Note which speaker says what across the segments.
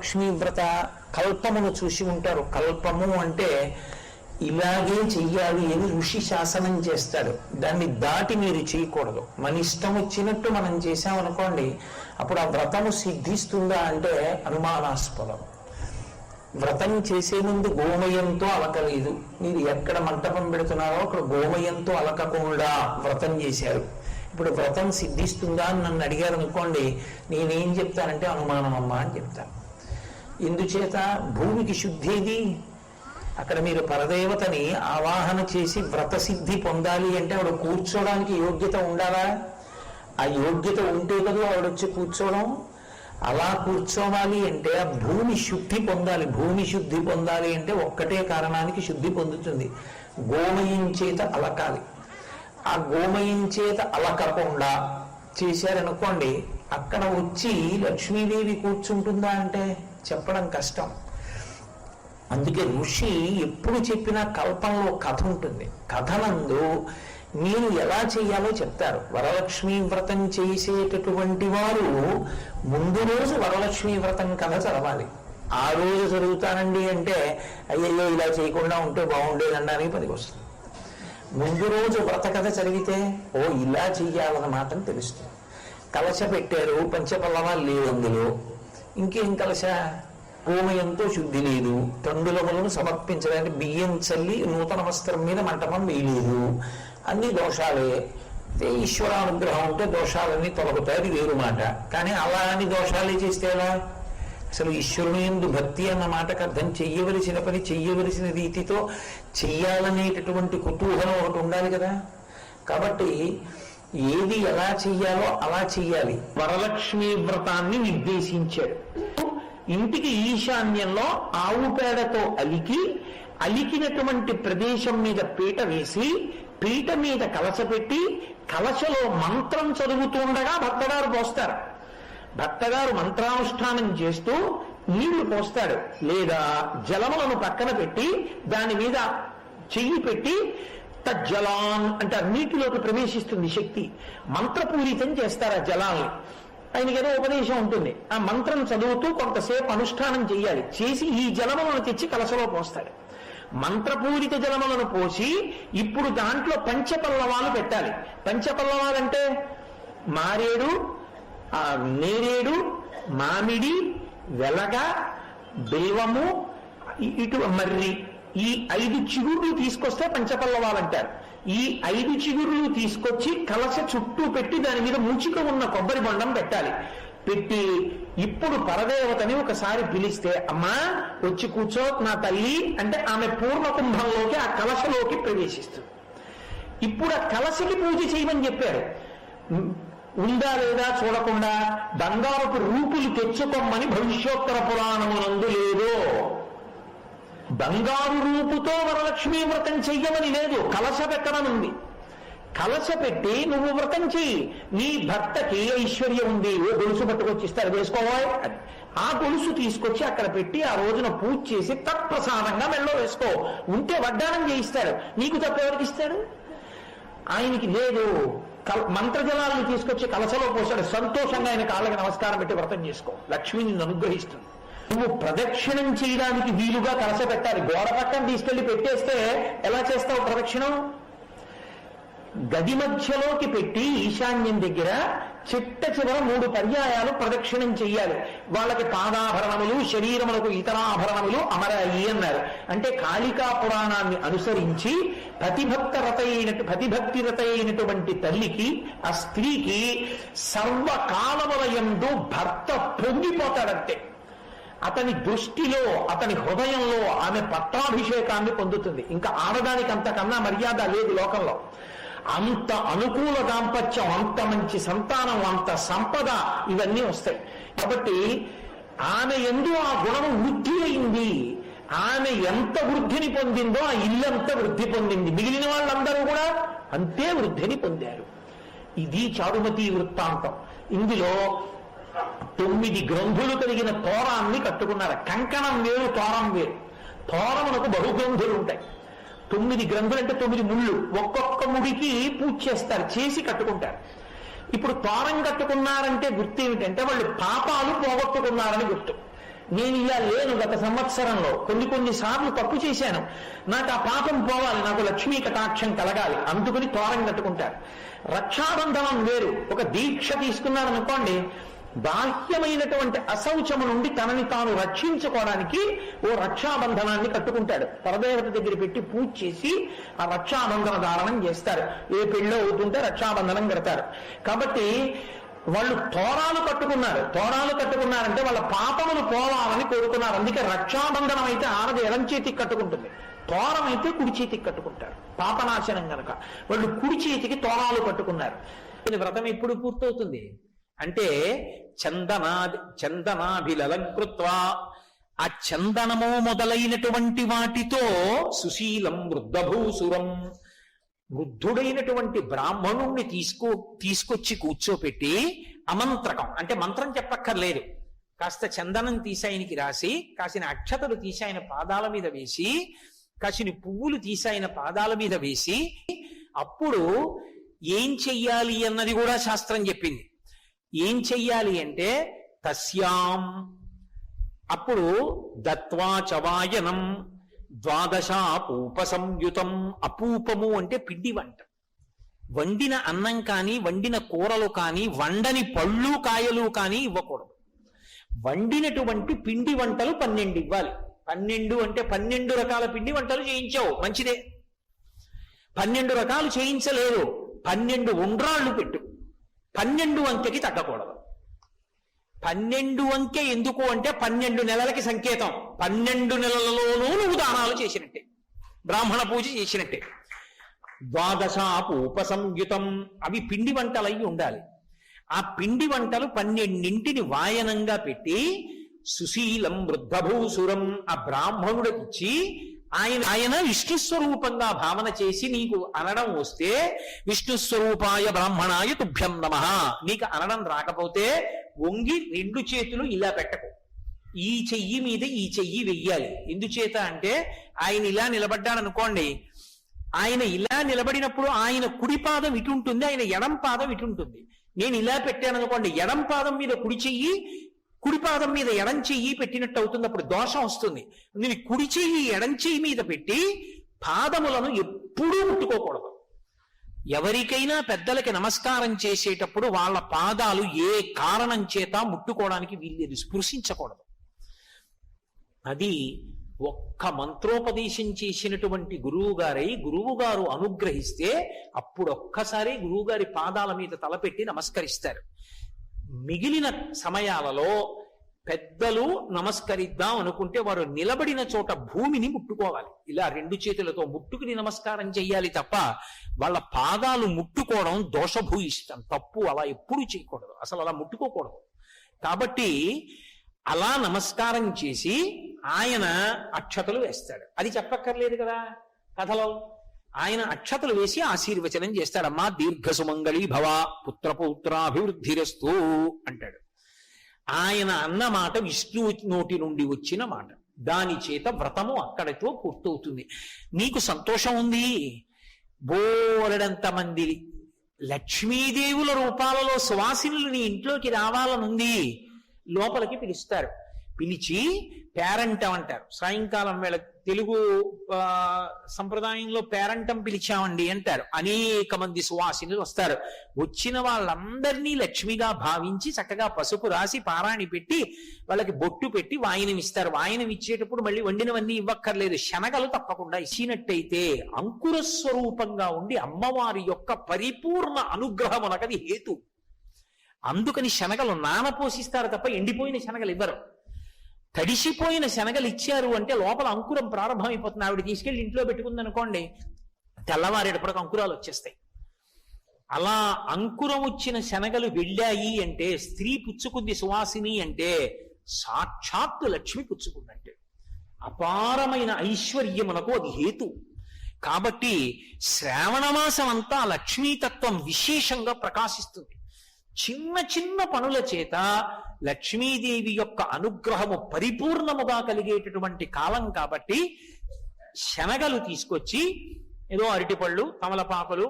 Speaker 1: వరలక్ష్మీ వ్రత కల్పమును చూసి ఉంటారు. కల్పము అంటే ఇలాగే చెయ్యాలి అని ఋషి శాసనం చేస్తాడు. దాన్ని దాటి మీరు చేయకూడదు. మన ఇష్టం వచ్చినట్టు మనం చేశామనుకోండి, అప్పుడు ఆ వ్రతము సిద్ధిస్తుందా అంటే అనుమానాస్పదం. వ్రతం చేసే ముందు గోమయంతో అలకలేదు. మీరు ఎక్కడ మంటపం పెడుతున్నారో అక్కడ గోమయంతో అలకకుండా వ్రతం చేశారు. ఇప్పుడు వ్రతం సిద్ధిస్తుందా అని నన్ను అడిగారు అనుకోండి, నేనేం చెప్తానంటే అనుమానం అమ్మా అని చెప్తాను. ఎందుచేత భూమికి శుద్ధి ఏది? అక్కడ మీరు పరదేవతని ఆవాహన చేసి వ్రత సిద్ధి పొందాలి అంటే ఆవిడ కూర్చోడానికి యోగ్యత ఉండాలా? ఆ యోగ్యత ఉంటే కదా ఆవిడొచ్చి కూర్చోవడం. అలా కూర్చోవాలి అంటే ఆ భూమి శుద్ధి పొందాలి. భూమి శుద్ధి పొందాలి అంటే ఒక్కటే కారణానికి శుద్ధి పొందుతుంది, గోమయం చేత అలకాలి. ఆ గోమయం చేత అలకకుండా చేశారనుకోండి, అక్కడ వచ్చి లక్ష్మీదేవి కూర్చుంటుందా అంటే చెప్పడం కష్టం. అందుకే ఋషి ఎప్పుడు చెప్పినా కల్పంలో కథ ఉంటుంది. కథనందు మీరు ఎలా చేయాలో చెప్తారు. వరలక్ష్మీ వ్రతం చేసేటటువంటి వారు ముందు రోజు వరలక్ష్మీ వ్రతం కథ చదవాలి. ఆ రోజు చదువుతానండి అంటే అయ్యయ్యో ఇలా చేయకుండా ఉంటే బాగుండేదనడానికి పనికి వస్తుంది. ముందు రోజు వ్రత కథ చదివితే ఓ ఇలా చెయ్యాలన్నమాట అని తెలుస్తుంది. కలశ పెట్టారు, పంచపల్లవాలు లేవు అందులో, ఇంకేం కలశ? గోమయంతో శుద్ధి లేదు, తండులములను సమర్పించడానికి బియ్యం చల్లి నూతన వస్త్రం మీద మంటపం వేయలేదు, అన్ని దోషాలే. ఈశ్వరానుగ్రహం ఉంటే దోషాలన్నీ తొలగుతాయి, అది వేరు మాట. కానీ అలా అని దోషాలే చేస్తే ఎలా? అసలు ఈశ్వరుని యందు భక్తి అన్న మాటకు అర్థం చెయ్యవలసిన పని చెయ్యవలసిన రీతితో చెయ్యాలనేటటువంటి కుతూహలం ఒకటి ఉండాలి కదా. కాబట్టి ఏది ఎలా చెయ్యాలో అలా చెయ్యాలి. వరలక్ష్మీ వ్రతాన్ని నిర్దేశించాడు. ఇంటికి ఈశాన్యంలో ఆవు పేడతో అలికినటువంటి ప్రదేశం మీద పీట వేసి, పీట మీద కలశ పెట్టి, కలశలో మంత్రం చదువుతూ ఉండగా భర్తగారు పోస్తారు. భర్తగారు మంత్రానుష్ఠానం చేస్తూ నీళ్లు పోస్తాడు. లేదా జలములను పక్కన పెట్టి దాని మీద చెయ్యి పెట్టి తజ్జలాన్ అంటే నీటిలోకి ప్రవేశిస్తుంది శక్తి. మంత్రపూరితం చేస్తారు ఆ జలాల్ని. ఆయనకి ఏదో ఉపదేశం ఉంటుంది. ఆ మంత్రం చదువుతూ కొంతసేపు అనుష్ఠానం చేయాలి. చేసి ఈ జలములను తెచ్చి కలశలో పోస్తాడు. మంత్రపూరిత జలములను పోసి ఇప్పుడు దాంట్లో పంచపల్లవాలు పెట్టాలి. పంచపల్లవాలంటే మారేడు, నేరేడు, మామిడి, వెలగ, బెల్వము, ఇటు మర్రి, ఈ 5 చిగుర్లు తీసుకొస్తే పంచపల్లవాలంటారు. ఈ 5 చిగుర్లు తీసుకొచ్చి కలశ చుట్టూ పెట్టి దాని మీద మూచిక ఉన్న కొబ్బరి బొండం పెట్టాలి. పెట్టి ఇప్పుడు పరదేవతని ఒకసారి పిలిస్తే, అమ్మా వచ్చి కూర్చో నా తల్లి అంటే ఆమె పూర్ణ కుంభంలోకి ఆ కలశలోకి ప్రవేశిస్తుంది. ఇప్పుడు ఆ కలశకి పూజ చేయమని చెప్పారు. ఉందా లేదా చూడకుండా బంగారపు రూపులు తెచ్చుకోమని భవిష్యోత్తర పురాణమునందు లేదు. బంగారు రూపుతో వరలక్ష్మీ వ్రతం చెయ్యమని లేదు, కలశ పెట్టడనుంది. కలశ పెట్టి నువ్వు వ్రతం చెయ్యి. నీ భర్తకి ఐశ్వర్యం ఉంది, ఓ గొలుసు పట్టుకొచ్చిస్తారు, వేసుకోవాలి. ఆ గొలుసు తీసుకొచ్చి అక్కడ పెట్టి ఆ రోజున పూజ చేసి తత్ప్రసాదంగా మెళ్ళో వేసుకో. ఉంటే వడ్డానం చేయిస్తాడు. నీకు తప్పెవరికి ఇస్తాడు? ఆయనకి లేదు. మంత్రజలాలను తీసుకొచ్చి కలశలో పోసాడు. సంతోషంగా ఆయన కాళ్ళకి నమస్కారం పెట్టి వ్రతం చేసుకో. లక్ష్మి నిన్ను అనుగ్రహిస్తుంది. నువ్వు ప్రదక్షిణం చేయడానికి వీలుగా కలశ పెట్టాలి. గోడ పక్కన తీసుకెళ్లి పెట్టేస్తే ఎలా చేస్తావు ప్రదక్షిణం? గది మధ్యలోకి పెట్టి ఈశాన్యం దగ్గర చిట్ట చివర 3 పర్యాయాలు ప్రదక్షిణం చెయ్యాలి. వాళ్ళకి పాదాభరణములు, శరీరములకు ఇతరాభరణములు అమరాయి అన్నారు. అంటే కాళికా పురాణాన్ని అనుసరించి పతిభక్తిరత అయినటువంటి తల్లికి, ఆ స్త్రీకి సర్వకాలములయందు భర్త పొంగిపోతాడంటే అతని దృష్టిలో, అతని హృదయంలో ఆమె పట్టాభిషేకాన్ని పొందుతుంది. ఇంకా ఆడదానికి అంతకన్నా మర్యాద లేదు లోకంలో. అంత అనుకూల దాంపత్యం, అంత మంచి సంతానం, అంత సంపద, ఇవన్నీ వస్తాయి. కాబట్టి ఆమె యందు ఆ గుణము వృద్ధి అయింది. ఆమె ఎంత వృద్ధిని పొందిందో ఆ ఇల్లంతా వృద్ధి పొందింది. మిగిలిన వాళ్ళందరూ కూడా అంతే వృద్ధిని పొందారు. ఇది చారుమతి వృత్తాంతం. ఇందులో 9 గ్రంథులు కలిగిన తోరాన్ని కట్టుకున్నారు. కంకణం వేరు, తోరం వేరు. తోరమునకు బహుగ్రంథులు ఉంటాయి. 9 గ్రంథులు అంటే 9 ముళ్ళు. ఒక్కొక్క ముడికి పూజ చేస్తారు, చేసి కట్టుకుంటారు. ఇప్పుడు తోరం కట్టుకున్నారంటే గుర్తు ఏమిటంటే వాళ్ళు పాపాలు పోగొట్టుకున్నారని గుర్తు. నేను ఇలా లేను, గత సంవత్సరంలో కొన్ని సార్లు తప్పు చేశాను, నాకు ఆ పాపం పోవాలి, నాకు లక్ష్మీ కటాక్షం కలగాలి, అందుకుని తోరం కట్టుకుంటారు. రక్షాబంధనం వేరు. ఒక దీక్ష తీసుకున్నారనుకోండి, బాహ్యమైనటువంటి అశౌచము నుండి తనని తాను రక్షించుకోవడానికి ఓ రక్షాబంధనాన్ని కట్టుకుంటాడు. పరదేవత దగ్గర పెట్టి పూజ చేసి ఆ రక్షాబంధన ధారణం చేస్తారు. ఏ పెళ్ళో అవుతుంటే రక్షాబంధనం కడతారు. కాబట్టి వాళ్ళు తోరాలు కట్టుకున్నారంటే వాళ్ళ పాపములు పోవాలని కోరుకున్నారు. అందుకే రక్షాబంధనం అయితే ఆడది ఎడం చేతికి కట్టుకుంటుంది, తోరం అయితే కుడి చేతికి కట్టుకుంటారు. పాపనాశనం గనక వాళ్ళు కుడి చేతికి తోరాలు కట్టుకున్నారు. ఇది వ్రతం ఎప్పుడు పూర్తవుతుంది అంటే చందనాభిలలంకృత్వా, ఆ చందనము మొదలైనటువంటి వాటితో సుశీలం వృద్ధభూసురం, వృద్ధుడైనటువంటి బ్రాహ్మణుణ్ణి తీసుకొచ్చి కూర్చోపెట్టి అమంత్రకం అంటే మంత్రం చెప్పక్కర్లేదు, కాస్త చందనం తీసి ఆయనకి రాసి, కాసిన అక్షతలు తీసి ఆయన పాదాల మీద వేసి, కాసిన పువ్వులు తీసి ఆయన పాదాల మీద వేసి, అప్పుడు ఏం చెయ్యాలి అన్నది కూడా శాస్త్రం చెప్పింది. ఏం చెయ్యాలి అంటే తస్యాం, అప్పుడు దత్వా చవాయనం ద్వాదశాపూప సంయుతం. అపూపము అంటే పిండి వంట. వండిన అన్నం కానీ, వండిన కూరలు కానీ, వండని పళ్ళు కాయలు కానీ ఇవ్వకూడదు. వండినటువంటి పిండి వంటలు 12 ఇవ్వాలి. 12 అంటే 12 రకాల పిండి వంటలు చేయించావు, మంచిదే. 12 రకాలు చేయించలేదు, 12 ఉండ్రాళ్ళు పెట్టు. 12 అంకెకి తగ్గకూడదు. 12 అంకె ఎందుకు అంటే 12 నెలలకి సంకేతం. 12 నెలలలోనూ నువ్వు దానాలు చేసినట్టే, బ్రాహ్మణ పూజ చేసినట్టే. ద్వాదశాపూప సంయుతం, అవి పిండి వంటలు అయి ఉండాలి. ఆ పిండి వంటలు 12 వాయనంగా పెట్టి సుశీలం వృద్ధభూసురం ఆ బ్రాహ్మణుడికి ఇచ్చి, ఆయన విష్ణుస్వరూపంగా భావన చేసి నీకు అనడం వస్తే విష్ణుస్వరూపాయ బ్రాహ్మణాయ తుభ్యం నమః. నీకు అనడం రాకపోతే వంగి 2 చేతులు ఇలా పెట్టకు, ఈ చెయ్యి మీద ఈ చెయ్యి వెయ్యాలి. ఎందుచేత అంటే ఆయన ఇలా నిలబడ్డాడు అనుకోండి, ఆయన ఇలా నిలబడినప్పుడు ఆయన కుడి పాదం ఇటు ఉంటుంది, ఆయన ఎడం పాదం ఇటు ఉంటుంది. నేను ఇలా పెట్టాను అనుకోండి, ఎడం పాదం మీద కుడి చెయ్యి, కుడి పాదం మీద ఎడం చెయ్యి పెట్టినట్టు అవుతుంది, అప్పుడు దోషం వస్తుంది. నేను కుడి చెయ్యి ఎడం చెయ్యి మీద పెట్టి పాదములను ఎప్పుడూ ముట్టుకోకూడదు. ఎవరికైనా పెద్దలకి నమస్కారం చేసేటప్పుడు వాళ్ళ పాదాలు ఏ కారణం చేత ముట్టుకోవడానికి వీల్లేదు, స్పృశించకూడదు. అది ఒక్క మంత్రోపదేశం చేసినటువంటి గురువుగారు అనుగ్రహిస్తే అప్పుడు ఒక్కసారి గురువుగారి పాదాల మీద తలపెట్టి నమస్కరిస్తారు. మిగిలిన సమయాలలో పెద్దలు నమస్కరిద్దాం అనుకుంటే వారు నిలబడిన చోట భూమిని ముట్టుకోవాలి. ఇలా 2 చేతులతో ముట్టుకుని నమస్కారం చెయ్యాలి తప్ప వాళ్ళ పాదాలు ముట్టుకోవడం దోషభూయిష్టం, తప్పు. అలా ఎప్పుడు చేయకూడదు, అసలు అలా ముట్టుకోకూడదు. కాబట్టి అలా నమస్కారం చేసి ఆయన అక్షతలు వేస్తాడు. అది చెప్పక్కర్లేదు కదా కథలో. ఆయన అక్షతలు వేసి ఆశీర్వచనం చేస్తాడమ్మా, దీర్ఘ సుమంగళీ భవ పుత్రపౌత్రాభివృద్ధిరస్తు అంటాడు. ఆయన అన్న మాట విష్ణు నోటి నుండి వచ్చిన మాట, దాని చేత వ్రతము అక్కడితో పూర్తవుతుంది. నీకు సంతోషం ఉంది, బోలెడంత మంది లక్ష్మీదేవుల రూపాలలో సువాసినులు నీ ఇంట్లోకి రావాలనుంది, లోపలికి పిలుస్తారు. పిలిచి పేరంటం అంటారు. సాయంకాలం వేళ తెలుగు సంప్రదాయంలో పేరంటం పిలిచామండి అంటారు. అనేక మంది సువాసినులు వస్తారు. వచ్చిన వాళ్ళందరినీ లక్ష్మిగా భావించి చక్కగా పసుపు రాసి పారాణి పెట్టి వాళ్ళకి బొట్టు పెట్టి వాయినం ఇస్తారు. వాయినం ఇచ్చేటప్పుడు మళ్ళీ వండినవన్నీ ఇవ్వక్కర్లేదు, శనగలు తప్పకుండా ఇచ్చినట్టయితే అంకుర స్వరూపంగా ఉండి అమ్మవారి యొక్క పరిపూర్ణ అనుగ్రహమునకది హేతు. అందుకని శనగలు నానపోసిస్తారు తప్ప ఎండిపోయిన శనగలు ఇవ్వరు. తడిసిపోయిన శనగలు ఇచ్చారు అంటే లోపల అంకురం ప్రారంభమైపోతుంది. ఆవిడ తీసుకెళ్లి ఇంట్లో పెట్టుకుందనుకోండి, తెల్లవారేటప్పటికి అంకురాలు వచ్చేస్తాయి. అలా అంకురం వచ్చిన శనగలు వెళ్ళాయి అంటే, స్త్రీ పుచ్చుకుంది సువాసిని అంటే సాక్షాత్తు లక్ష్మి పుచ్చుకుందంటే అపారమైన ఐశ్వర్యమునకు అది హేతు. కాబట్టి శ్రావణమాసం అంతా లక్ష్మీతత్వం విశేషంగా ప్రకాశిస్తుంది. చిన్న చిన్న పనుల చేత లక్ష్మీదేవి యొక్క అనుగ్రహము పరిపూర్ణముగా కలిగేటటువంటి కాలం. కాబట్టి శనగలు తీసుకొచ్చి ఏదో అరటిపళ్ళు, తమలపాకులు,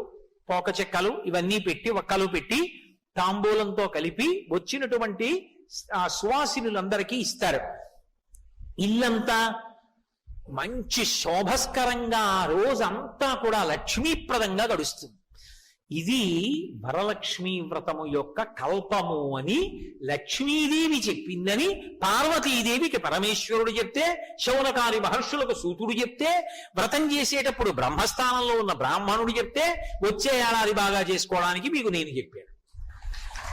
Speaker 1: పోక చెక్కలు ఇవన్నీ పెట్టి, ఒక్కలు పెట్టి తాంబూలంతో కలిపి వచ్చినటువంటి ఆ సువాసినులందరికీ ఇస్తారు. ఇల్లంతా మంచి శోభస్కరంగా ఆ రోజంతా కూడా లక్ష్మీప్రదంగా గడుస్తుంది. ఇది వరలక్ష్మీ వ్రతము యొక్క కల్పము అని లక్ష్మీదేవి చెప్పిందని పార్వతీదేవికి పరమేశ్వరుడు చెప్తే, శౌనకాది మహర్షులకు సూతుడు చెప్తే, వ్రతం చేసేటప్పుడు బ్రహ్మస్థానంలో ఉన్న బ్రాహ్మణుడు చెప్తే, వచ్చే ఏడాది బాగా చేసుకోవడానికి మీకు నేను చెప్పాను.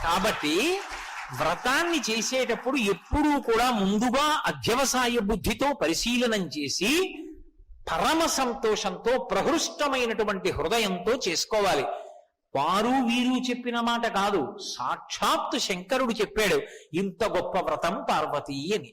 Speaker 1: కాబట్టి వ్రతాన్ని చేసేటప్పుడు ఎప్పుడూ కూడా ముందుగా అధ్యవసాయ బుద్ధితో పరిశీలనం చేసి పరమ సంతోషంతో ప్రహృష్టమైనటువంటి హృదయంతో చేసుకోవాలి. వారు వీరు చెప్పిన మాట కాదు, సాక్షాత్తు శంకరుడు చెప్పాడు ఇంత గొప్ప వ్రతం పార్వతీ అని.